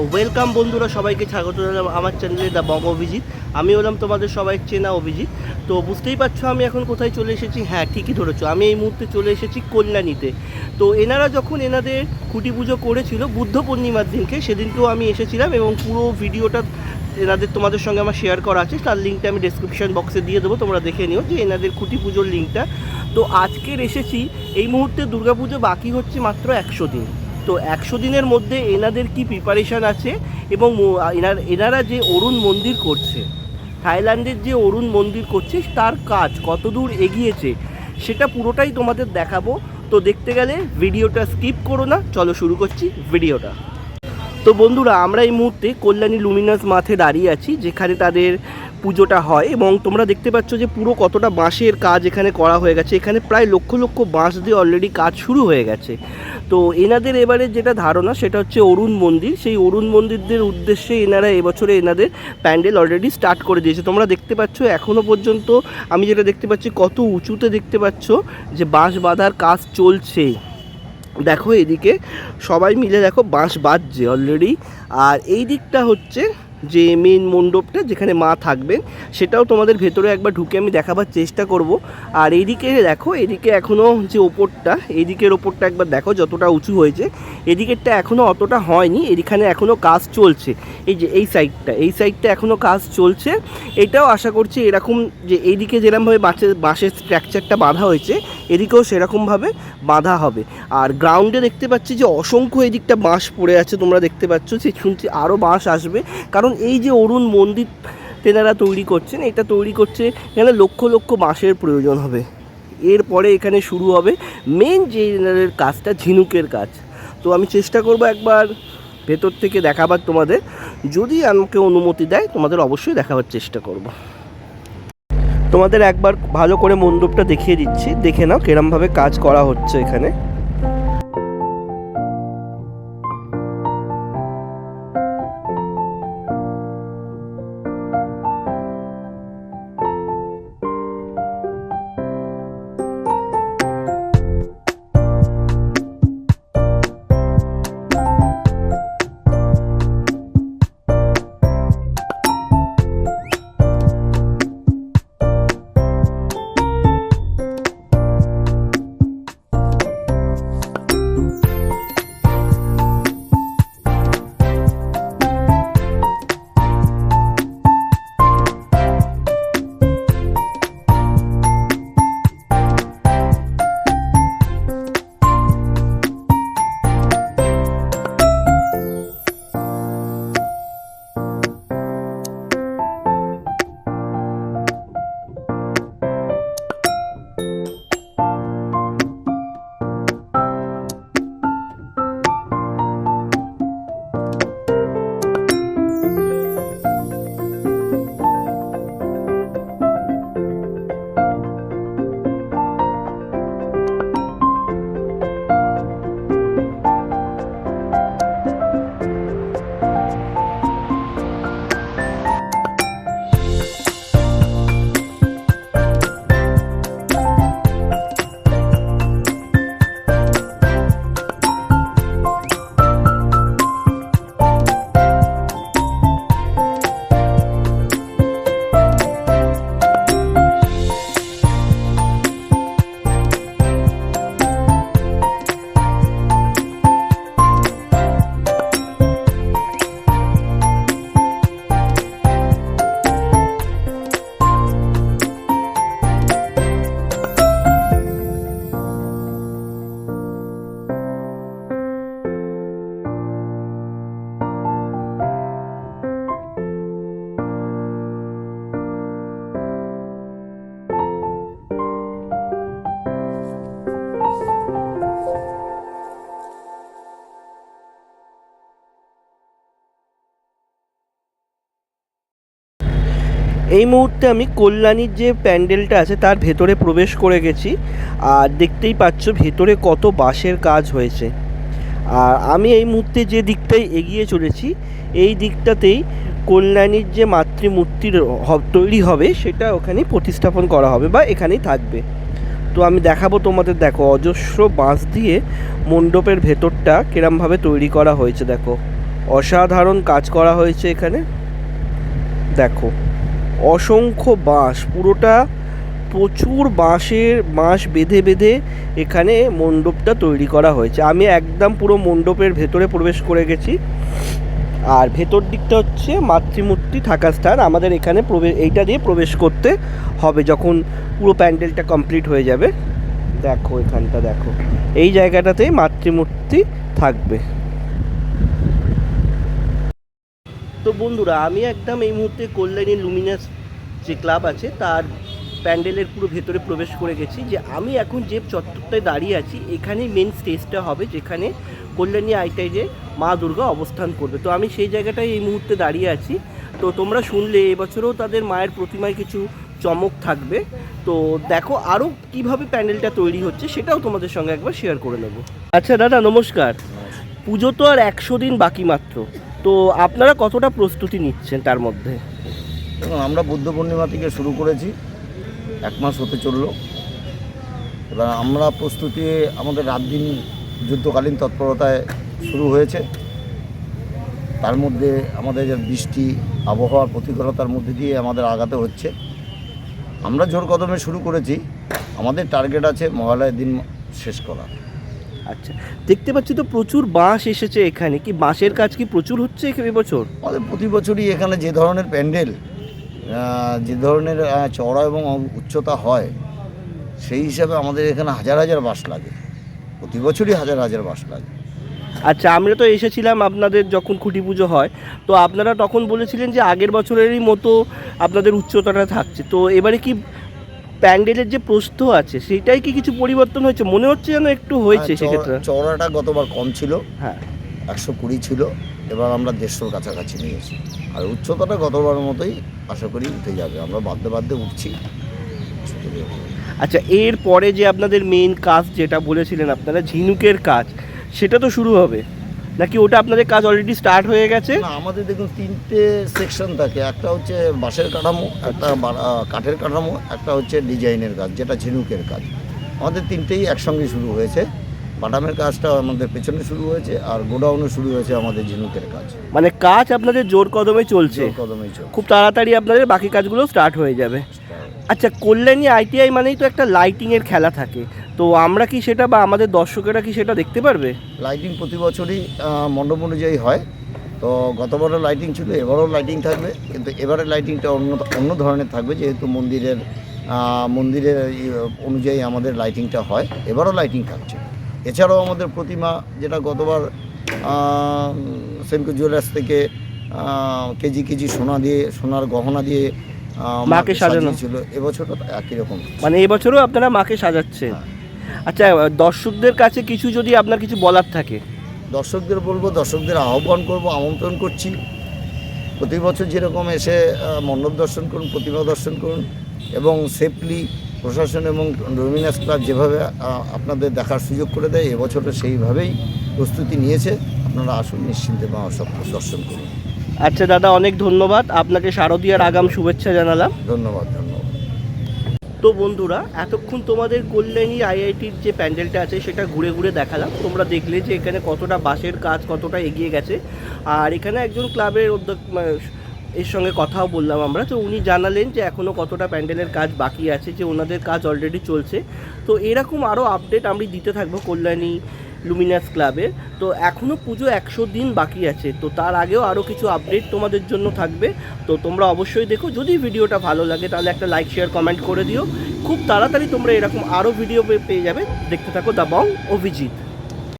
Welcome বন্ধুরা, সবাইকে স্বাগত জানালাম আমার চ্যানেলে দ্য বং অভিজিৎ। আমি হলাম তোমাদের সবাই চেনা অভিজিৎ। তো বুঝতেই পারছো আমি এখন কোথায় চলে এসেছি। হ্যাঁ, ঠিকই ধরেছো, আমি এই মুহূর্তে চলে এসেছি কল্যাণীতে। তো এনারা যখন এনাদের খুঁটি পুজো করেছিল বুদ্ধ পূর্ণিমার দিনকে, সেদিনকেও আমি এসেছিলাম এবং পুরো ভিডিওটা এনাদের তোমাদের সঙ্গে আমার শেয়ার করা আছে। তার লিঙ্কটা আমি ডেসক্রিপশন বক্সে দিয়ে দেবো, তোমরা দেখে নিও যে এনাদের খুঁটি পুজোর লিঙ্কটা। তো আজকের এসেছি, এই মুহূর্তে দুর্গাপুজো বাকি হচ্ছে মাত্র 100 দিন। তো 100 দিনের মধ্যে এনাদের কি প্রিপারেশান আছে এবং এনারা যে অরুণ মন্দির করছে, থাইল্যান্ডের যে অরুণ মন্দির করছে তার কাজ কত দূর এগিয়েছে সেটা পুরোটাই তোমাদের দেখাবো। তো দেখতে গেলে ভিডিওটা স্কিপ করো না, চলো শুরু করছি ভিডিওটা। তো বন্ধুরা, আমরা এই মুহূর্তে কল্যাণী লুমিনাস মাঠে দাঁড়িয়ে আছি, যেখানে তাদের পুজোটা হয় এবং তোমরা দেখতে পাচ্ছ যে পুরো কতটা বাঁশের কাজ এখানে করা হয়ে গেছে। এখানে প্রায় লক্ষ লক্ষ বাঁশ দিয়ে অলরেডি কাজ শুরু হয়ে গেছে। তো এনাদের এবারে যেটা ধারণা সেটা হচ্ছে অরুণ মন্দির। সেই অরুণ মন্দিরদের উদ্দেশ্যে এনারা এবছরে এনাদের প্যান্ডেল অলরেডি স্টার্ট করে দিয়েছে। তোমরা দেখতে পাচ্ছ এখনও পর্যন্ত আমি যেটা দেখতে পাচ্ছি কত উঁচুতে দেখতে পাচ্ছ যে বাঁশ বাঁধার কাজ চলছে। দেখো এদিকে সবাই মিলে দেখো বাঁশ বাঁধছে অলরেডি। আর এই দিকটা হচ্ছে যে মেন মণ্ডপটা যেখানে মা থাকবেন, সেটাও তোমাদের ভেতরে একবার ঢুকে আমি দেখাবার চেষ্টা করব। আর এইদিকে দেখো, এদিকে এখনও যে ওপরটা, এদিকের ওপরটা একবার দেখো যতটা উঁচু হয়েছে। এদিকেরটা এখনও অতটা হয়নি, এখানে এখনও কাজ চলছে। এই যে এই সাইডটা এখনও কাজ চলছে। এটাও আশা করছি এরকম যে এইদিকে যেরকমভাবে বাঁশের স্ট্রাকচারটা বাঁধা হয়েছে, এদিকেও সেরকমভাবে বাঁধা হবে। আর গ্রাউন্ডে দেখতে পাচ্ছি যে অসংখ্য এদিকটা বাঁশ পড়ে আছে, তোমরা দেখতে পাচ্ছ। সে শুনছি আরও বাঁশ আসবে, কারণ এই যে অরুণ মন্দির তেনারা তৈরি করছেন, এটা তৈরি করছে এখানে লক্ষ লক্ষ বাঁশের প্রয়োজন হবে। এরপরে এখানে শুরু হবে মেন যে এনাদের কাজটা, ঝিনুকের কাজ। তো আমি চেষ্টা করব একবার ভেতর থেকে দেখাবার তোমাদের, যদি আমাকে অনুমতি দেয় তোমাদের অবশ্যই দেখাবার চেষ্টা করব। তোমাদের একবার ভালো করে মণ্ডপটা দেখিয়ে দিচ্ছি, দেখে নাও কিরমভাবে কাজ করা হচ্ছে এখানে। এই মুহূর্তে আমি কল্যাণীর যে প্যান্ডেলটা আছে তার ভেতরে প্রবেশ করে গেছি। আর দেখতেই পাচ্ছ ভেতরে কত বাঁশের কাজ হয়েছে। আর আমি এই মুহূর্তে যে দিকটায় এগিয়ে চলেছি, এই দিকটাতেই কল্যাণীর যে মাতৃমূর্তির তৈরি হবে সেটা ওখানে প্রতিস্থাপন করা হবে বা এখানেই থাকবে। তো আমি দেখাবো তোমাদের, দেখো অজস্র বাঁশ দিয়ে মণ্ডপের ভেতরটা কিরমভাবে তৈরি করা হয়েছে। দেখো অসাধারণ কাজ করা হয়েছে এখানে। দেখো অসংখ্য বাঁশ, পুরোটা প্রচুর বাঁশ বেঁধে বেঁধে এখানে মণ্ডপটা তৈরি করা হয়েছে। আমি একদম পুরো মণ্ডপের ভেতরে প্রবেশ করে গেছি। আর ভেতর দিকটা হচ্ছে মাতৃমূর্তি থাকার স্থান। আমাদের এখানে এইটা দিয়ে প্রবেশ করতে হবে যখন পুরো প্যান্ডেলটা কমপ্লিট হয়ে যাবে। দেখো এখানটা দেখো, এই জায়গাটাতেই মাতৃমূর্তি থাকবে। তো বন্ধুরা, আমি একদম এই মুহূর্তে কল্যাণী লুমিনাস যে ক্লাব আছে তার প্যান্ডেলের পুরো ভেতরে প্রবেশ করে গেছি। যে আমি এখন যে চত্বরটায় দাঁড়িয়ে আছি এখানেই মেন স্টেজটা হবে, যেখানে কল্যাণী আইটাইজে মা দুর্গা অবস্থান করবে। তো আমি সেই জায়গাটায় এই মুহূর্তে দাঁড়িয়ে আছি। তো তোমরা শুনলে এবছরও তাদের মায়ের প্রতিমায় কিছু চমক থাকবে। তো দেখো আরও কীভাবে প্যান্ডেলটা তৈরি হচ্ছে সেটাও তোমাদের সঙ্গে একবার শেয়ার করে নেব। আচ্ছা দাদা, নমস্কার। পুজো তো আর 100 দিন বাকি মাত্র, তো আপনারা কতটা প্রস্তুতি নিচ্ছেন তার মধ্যে? এবং আমরা বুদ্ধ পূর্ণিমা থেকে শুরু করেছি, 1 মাস হতে চলল। এবার আমরা প্রস্তুতি আমাদের রাত দিন যুদ্ধকালীন তৎপরতায় শুরু হয়েছে। তার মধ্যে আমাদের বৃষ্টি আবহাওয়ার প্রতিকূলতার মধ্যে দিয়ে আমাদের আগাতে হচ্ছে। আমরা জোর কদমে শুরু করেছি, আমাদের টার্গেট আছে মহালয়ের দিন শেষ করা। আচ্ছা, দেখতে পাচ্ছি তো প্রচুর বাঁশ এসেছে এখানে। কি বাঁশের কাজ কি প্রচুর হচ্ছে এবছর? আমাদের প্রতি বছরই এখানে যে ধরনের প্যান্ডেল, যে ধরনের চওড়া এবং উচ্চতা হয়, সেই হিসাবে আমাদের এখানে হাজার হাজার বাঁশ লাগে, প্রতি বছরই হাজার হাজার বাঁশ লাগে। আচ্ছা, আমরা তো এসেছিলাম আপনাদের যখন খুঁটি পুজো হয়, তো আপনারা তখন বলেছিলেন যে আগের বছরেরই মতো আপনাদের উচ্চতাটা থাকছে। তো এবারে কি প্যান্ডেলের যে প্রস্থ আছে সেটাই কি কিছু পরিবর্তন হয়েছে? মনে হচ্ছে যেন একটু হয়েছে সেক্ষেত্রে। চওড়াটা গতবার কম ছিল, হ্যাঁ 120 ছিল, এবার আমরা 150-র কাছাকাছি নিয়েছি। আর উচ্চতাটা গতবারের মতোই আশা করি উঠে যাবে, আমরা বাধ্যে উঠছি। আচ্ছা, এর পরে যে আপনাদের মেইন কাজ যেটা বলেছিলেন আপনারা, ঝিনুকের কাজ, সেটা তো শুরু হবে নাকি ওটা আপনাদের কাজ অলরেডি স্টার্ট হয়ে গেছে? না, আমাদের দেখুন 3টে সেকশন থাকে, একটা হচ্ছে বাঁশের কাঠামো, একটা কাঠের কাঠামো, একটা হচ্ছে ডিজাইনের কাজ যেটা ঝিনুকের কাজ। আমাদের 3টেই একসঙ্গে শুরু হয়েছে। বাটামের কাজটা আমাদের পেছনে শুরু হয়েছে, আর গোডাউনে শুরু হয়েছে আমাদের ঝিনুকের কাজ। মানে কাজ আপনাদের জোর কদমে চলছে, খুব তাড়াতাড়ি আপনাদের বাকি কাজগুলো স্টার্ট হয়ে যাবে। আচ্ছা, কল্যাণী আইটিআই মানেই তো একটা লাইটিংয়ের খেলা থাকে, তো আমরা কি সেটা বা আমাদের দর্শকেরা কি সেটা দেখতে পারবে? লাইটিং প্রতি বছরই মণ্ডপ অনুযায়ী হয়। তো গতবারও লাইটিং ছিল, এবারও লাইটিং থাকবে, কিন্তু এবারের লাইটিংটা অন্য ধরনের থাকবে, যেহেতু মন্দিরের অনুযায়ী আমাদের লাইটিংটা হয়। এবারও লাইটিং থাকছে। এছাড়াও আমাদের প্রতিমা, যেটা গতবার সেনকো জুয়েলার্স থেকে কেজি সোনার গহনা দিয়ে মাকে সাজানো ছিল, এবছরও একই রকম। মানে এবছরও আপনারা মাকে সাজাচ্ছেন? আচ্ছা, দর্শকদের কাছে কিছু যদি আপনার কিছু বলার থাকে? দর্শকদের বলবো, দর্শকদের আহ্বান করব, আমন্ত্রণ করছি, প্রতি বছর যেরকম এসে মণ্ডপ দর্শন করুন, প্রতিমা দর্শন করুন, এবং সেফলি প্রশাসন এবং লুমিনাস ক্লাব যেভাবে আপনাদের দেখার সুযোগ করে দেয়, এবছরও সেইভাবেই প্রস্তুতি নিয়েছে। আপনারা আসুন, নিশ্চিন্তে মা সব দর্শন করুন। আচ্ছা দাদা, অনেক ধন্যবাদ আপনাকে। শারদীয়ার আগাম শুভেচ্ছা জানালাম। ধন্যবাদ। তো বন্ধুরা, এতক্ষণ তোমাদের কল্যাণী আইআইটির যে প্যান্ডেলটা আছে সেটা ঘুরে ঘুরে দেখালাম। তোমরা দেখলে যে এখানে কতটা বাঁশের কাজ কতটা এগিয়ে গেছে। আর এখানে একজন ক্লাবের এর সঙ্গে কথাও বললাম আমরা, তো উনি জানালেন যে এখনও কতটা প্যান্ডেলের কাজ বাকি আছে, যে ওনাদের কাজ অলরেডি চলছে। তো এরকম আরও আপডেট আমি দিতে থাকবো কল্যাণী লুমিনাস ক্লাবে। তো এখনও পুজো 100 দিন বাকি আছে, তো তার আগেও আরও কিছু আপডেট তোমাদের জন্য থাকবে। তো তোমরা অবশ্যই দেখো। যদি ভিডিওটা ভালো লাগে তাহলে একটা লাইক শেয়ার কমেন্ট করে দিও। খুব তাড়াতাড়ি তোমরা এরকম আরও ভিডিও পেয়ে যাবে। দেখতে থাকো দ্য বং অভিজিৎ।